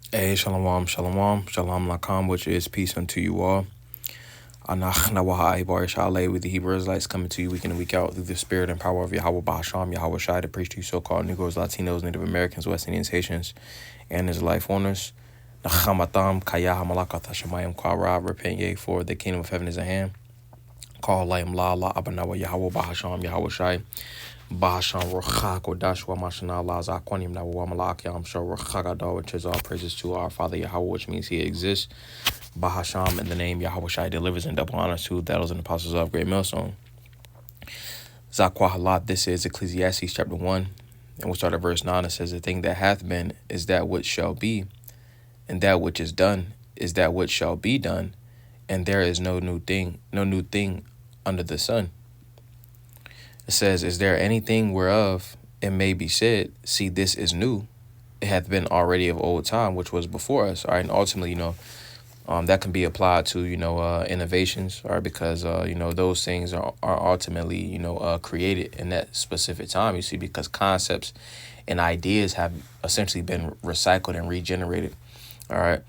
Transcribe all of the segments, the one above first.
Hey, shalom, shalom, shalom lakam, which is peace unto you all. Anach nawaha ibar shalay with the Hebrew Israelites coming to you week in and week out through the spirit and power of Yahweh Bahasham, Yahweh Shai, to preach to you so-called Negroes, Latinos, Native Americans, West Indians, Haitians, and Israelite foreigners. Nachamatam, Kaya Hamalakata Shemayim Kwara, repent ye, for the kingdom of heaven is at hand. Call Layim La La Abanawa Yahweh Bahasham, Yahweh Shai. Bahasham Rocha Kodashwa Mashana La Zakwanim Nawa Malakyam Shah Rochagadar, which is all praises to our Father Yahweh, which means he exists. Bahasham, in the name Yahweh Shai, delivers and double honors to the elders and apostles of Great Millstone. Zakwahalat, this is Ecclesiastes chapter 1, and we'll start at verse 9. It says, the thing that hath been is that which shall be, and that which is done is that which shall be done, and there is no new thing under the sun. It says, is there anything whereof it may be said, see, this is new? It hath been already of old time, which was before us. All right, and ultimately, that can be applied to, innovations, all right, because, those things are ultimately, created in that specific time, you see, because concepts and ideas have essentially been recycled and regenerated, all right.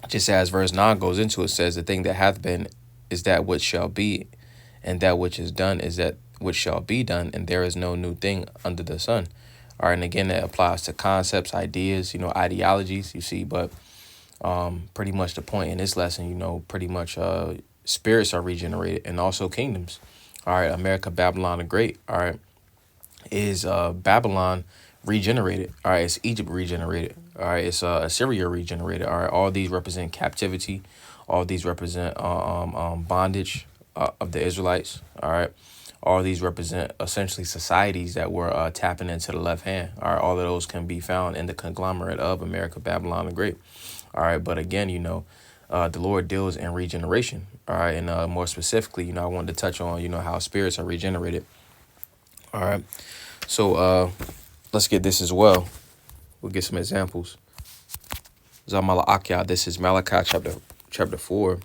Just as verse 9 goes into it, says, the thing that hath been is that which shall be, and that which is done is that which shall be done, and there is no new thing under the sun. All right, and again, that applies to concepts, ideas, ideologies, you see, but pretty much the point in this lesson, pretty much spirits are regenerated and also kingdoms. All right, America, Babylon the Great, all right, is Babylon regenerated. All right, it's Egypt regenerated. All right, it's Assyria regenerated. All right, all these represent captivity. All these represent bondage of the Israelites. All right, all these represent essentially societies that were tapping into the left hand. All right, all of those can be found in the conglomerate of America, Babylon the Great. All right, but again, the Lord deals in regeneration. All right, and more specifically, I wanted to touch on, how spirits are regenerated. All right, so let's get this as well. We'll get some examples. Zamala Akya, this is Malachi chapter 4,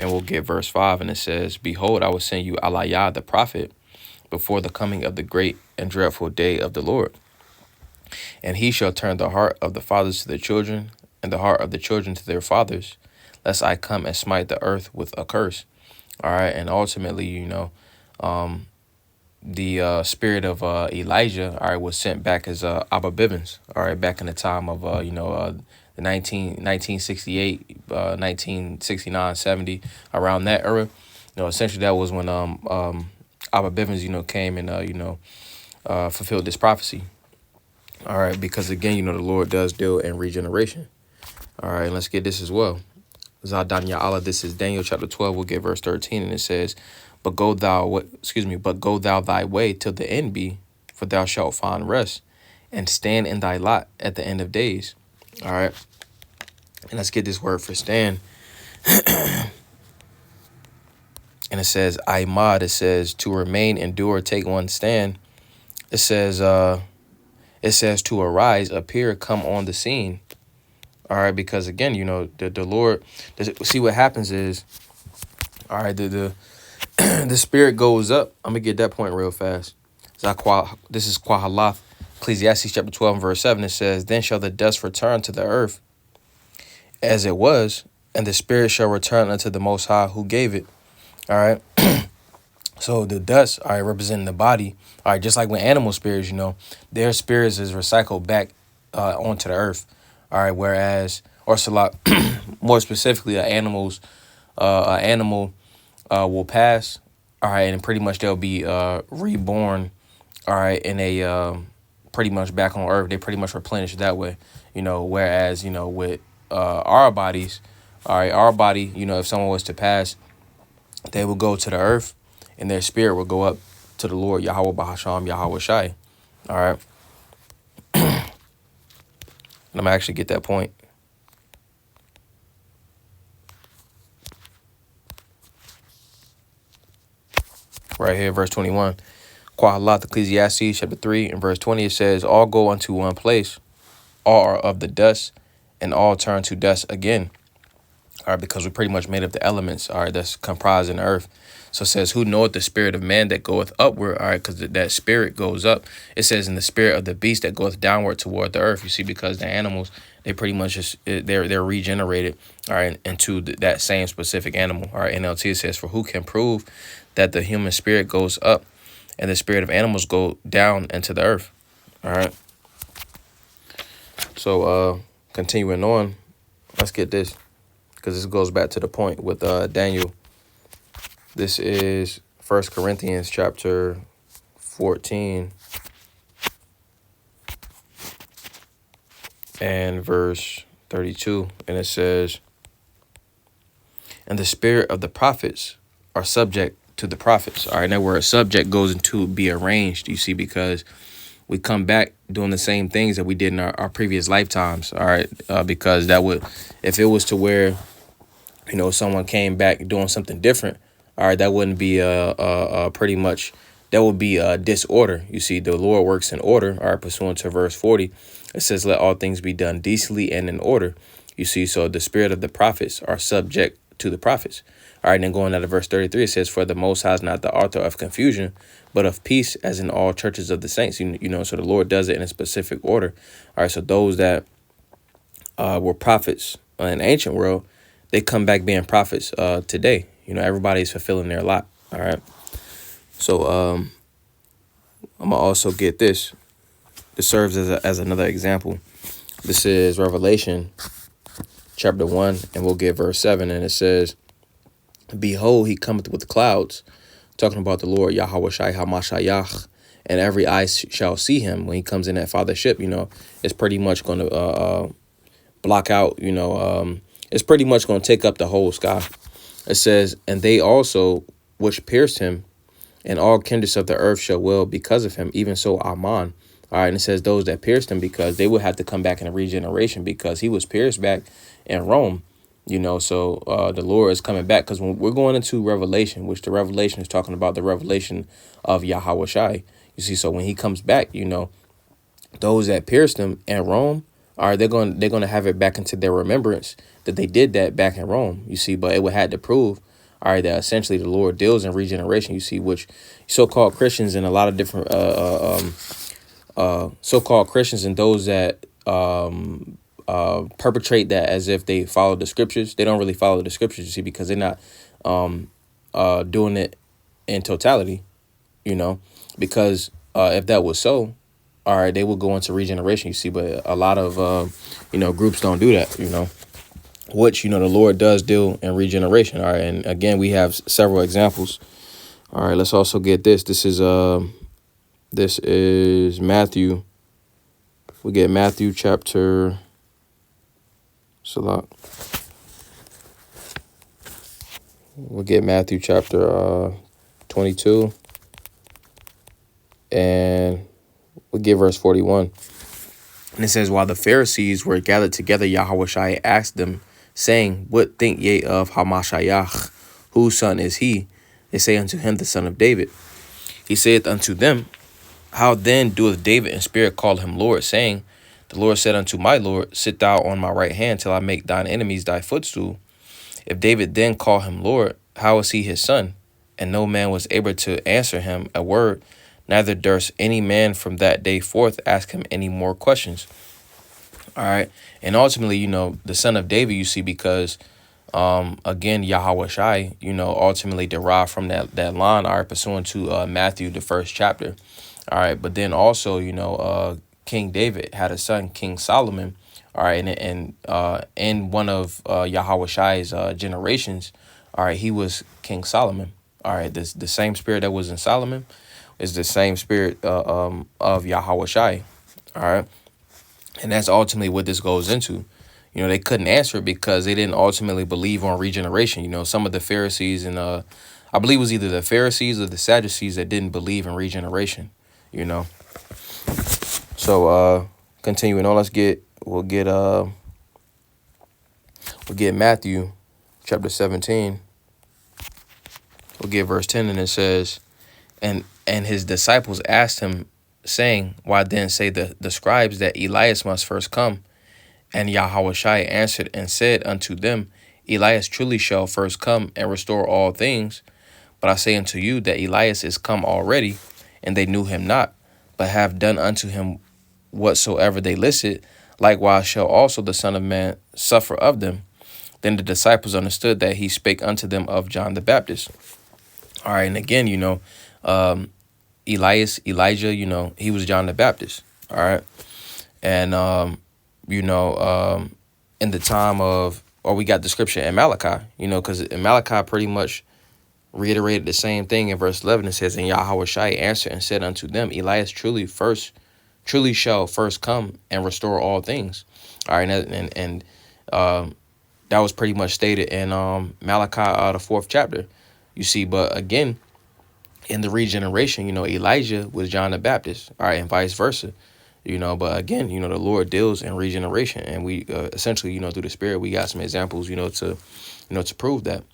and we'll get verse 5, and it says, behold, I will send you Alayah the prophet before the coming of the great and dreadful day of the Lord. And he shall turn the heart of the fathers to the children, and the heart of the children to their fathers, lest I come and smite the earth with a curse. All right, and ultimately, the spirit of Elijah, all right, was sent back as Abba Bivens, all right, back in the time of, the 1968, 1969, 70, around that era. Essentially that was when Abba Bivens, came and, fulfilled this prophecy. All right, because again, the Lord does deal in regeneration. All right, let's get this as well. Zadanya Allah, this is Daniel chapter 12. We'll get verse 13, and it says, but go thou thy way till the end be, for thou shalt find rest, and stand in thy lot at the end of days. All right, and let's get this word for stand. And it says, Aimad, it says to remain, endure, take one stand. It says to arise, appear, come on the scene. All right, because again, the Lord, see what happens is, all right, the spirit goes up. I'm going to get that point real fast. This is Quahalath, Ecclesiastes chapter 12 and verse 7. It says, then shall the dust return to the earth as it was, and the spirit shall return unto the Most High who gave it. All right. So the dust, all right, representing the body. All right, just like when animal spirits, their spirits is recycled back onto the earth. All right, whereas, or Salat, more specifically, an animal will pass. All right, and pretty much they'll be reborn. All right, in a pretty much back on earth. They pretty much replenish that way. Whereas with our bodies, all right, our body, if someone was to pass, they will go to the earth, and their spirit will go up to the Lord Yahweh Bahasham, Yahweh Shai. All right. And I'm going to actually get that point. Right here, verse 21. Quahalat, Ecclesiastes chapter 3 and verse 20, it says, all go unto one place, all are of the dust, and all turn to dust again. All right, because we pretty much made up the elements, all right, that's comprised in the earth. So it says, who knoweth the spirit of man that goeth upward, all right, because that spirit goes up. It says, in the spirit of the beast that goeth downward toward the earth. You see, because the animals, they pretty much just, they're regenerated, all right, into that same specific animal. All right, NLT says, for who can prove that the human spirit goes up and the spirit of animals go down into the earth? All right. So continuing on, let's get this, because this goes back to the point with Daniel. This is 1 Corinthians chapter 14 and verse 32. And it says, and the spirit of the prophets are subject to the prophets. All right, now where a subject goes into be arranged, you see, because we come back doing the same things that we did in our previous lifetimes. All right, because that would, if it was to where, you know, someone came back doing something different, all right, that wouldn't be pretty much, that would be a disorder. You see, the Lord works in order, all right, pursuant to verse 40. It says, let all things be done decently and in order. You see, so the spirit of the prophets are subject to the prophets. All right, then going down to verse 33, it says, for the Most High is not the author of confusion, but of peace, as in all churches of the saints. You know, so the Lord does it in a specific order. All right, so those that were prophets in the ancient world, they come back being prophets today. You know, everybody's fulfilling their lot. All right. So I'm going to also get this. This serves as another example. This is Revelation chapter 1, and we'll get verse 7. And it says, behold, he cometh with clouds, talking about the Lord, Yahweh Shai HaMashiach, and every eye shall see him when he comes in that fathership. You know, it's pretty much going to block out, you know, it's pretty much going to take up the whole sky. It says, and they also which pierced him, and all kindreds of the earth shall wail because of him, even so Aman. All right, and it says those that pierced him, because they would have to come back in a regeneration, because he was pierced back in Rome, you know. So the Lord is coming back, because when we're going into Revelation, which the Revelation is talking about the revelation of Yahweh Shai, you see, so when he comes back, you know, those that pierced him in Rome, all right, they're going to have it back into their remembrance that they did that back in Rome, you see. But it would have to prove, all right, that essentially the Lord deals in regeneration, you see, which so-called Christians and a lot of different so-called Christians and those that perpetrate that as if they follow the scriptures, they don't really follow the scriptures, you see, because they're not doing it in totality, you know, because if that was so, all right, they will go into regeneration, you see. But a lot of, you know, groups don't do that, you know, which, you know, the Lord does deal in regeneration. All right. And again, we have several examples. All right, let's also get this. This is Matthew. We get Matthew chapter. Salak. We'll get Matthew chapter 22. And we'll get verse 41. And it says, while the Pharisees were gathered together, Yahweh Shai asked them, saying, what think ye of Hamashiach? Whose son is he? They say unto him, the son of David. He saith unto them, how then doeth David in spirit call him Lord, saying, the Lord said unto my Lord, sit thou on my right hand till I make thine enemies thy footstool. If David then call him Lord, how is he his son? And no man was able to answer him a word, neither durst any man from that day forth ask him any more questions. All right. And ultimately, you know, the son of David, you see, because again, Yahweh Shai, you know, ultimately derived from that line, all right, pursuant to Matthew, the first chapter. All right. But then also, you know, King David had a son, King Solomon. All right. And in one of Yahweh Shai's generations, all right, he was King Solomon. All right. The same spirit that was in Solomon is the same spirit of Yahweh Shai. All right. And that's ultimately what this goes into. You know, they couldn't answer it because they didn't ultimately believe on regeneration. You know, some of the Pharisees and I believe it was either the Pharisees or the Sadducees that didn't believe in regeneration, you know. So continuing on, we'll get Matthew chapter 17. We'll get verse 10, and it says, and his disciples asked him, saying, why then say the scribes that Elias must first come? And Yahweh Shai answered and said unto them, Elias truly shall first come and restore all things. But I say unto you that Elias is come already, and they knew him not, but have done unto him whatsoever they listed. Likewise shall also the Son of Man suffer of them. Then the disciples understood that he spake unto them of John the Baptist. All right, and again, Elijah, he was John the Baptist. All right, and in the time of, or we got the scripture in Malachi, because in Malachi pretty much reiterated the same thing in verse 11. It says, and Yahweh Shai answered and said unto them, Elias truly shall first come and restore all things. All right, and that was pretty much stated in Malachi, the 4th chapter. You see, but again, in the regeneration, Elijah was John the Baptist. All right, and vice versa. But again, the Lord deals in regeneration, and we essentially, through the Spirit, we got some examples, to prove that.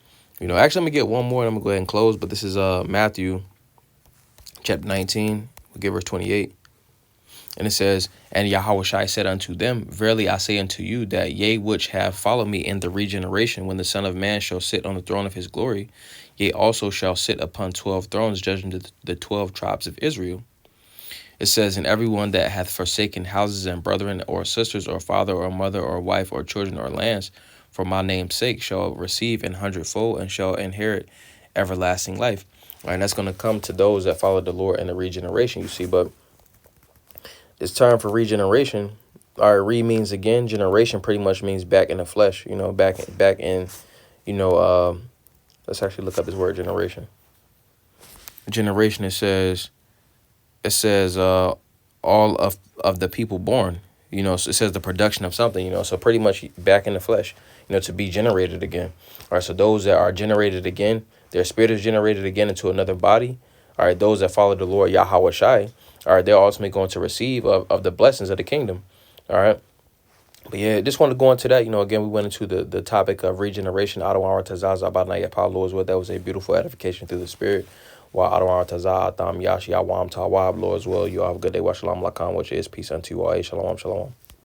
Actually, let me get one more, and I'm gonna go ahead and close. But this is Matthew chapter 19, we'll give verse 28. And it says, and Yahweh Shai said unto them, verily I say unto you that ye which have followed me in the regeneration, when the Son of Man shall sit on the throne of his glory, ye also shall sit upon 12 thrones, judging the 12 tribes of Israel. It says, and everyone that hath forsaken houses and brethren or sisters or father or mother or wife or children or lands for my name's sake shall receive an hundredfold and shall inherit everlasting life. All right, and that's going to come to those that follow the Lord in the regeneration, you see. But this term for regeneration, all right, means again, generation pretty much means back in the flesh, back in, let's actually look up this word generation. Generation, it says all of the people born, so it says the production of something, so pretty much back in the flesh, to be generated again. All right, so those that are generated again, their spirit is generated again into another body. All right, those that follow the Lord Yahweh Shai, all right, they're ultimately going to receive of the blessings of the kingdom. All right. But yeah, just want to go into that. Again, we went into the topic of regeneration. Adonai Tazaza Abanaya Pablo as well. That was a beautiful edification through the Spirit. Wa Adonai Tazah Atam Yash Yawam Tawab, Lord as well. You all have a good day. Wa Shalom Lakam, which is peace unto you all. Shalom, shalom.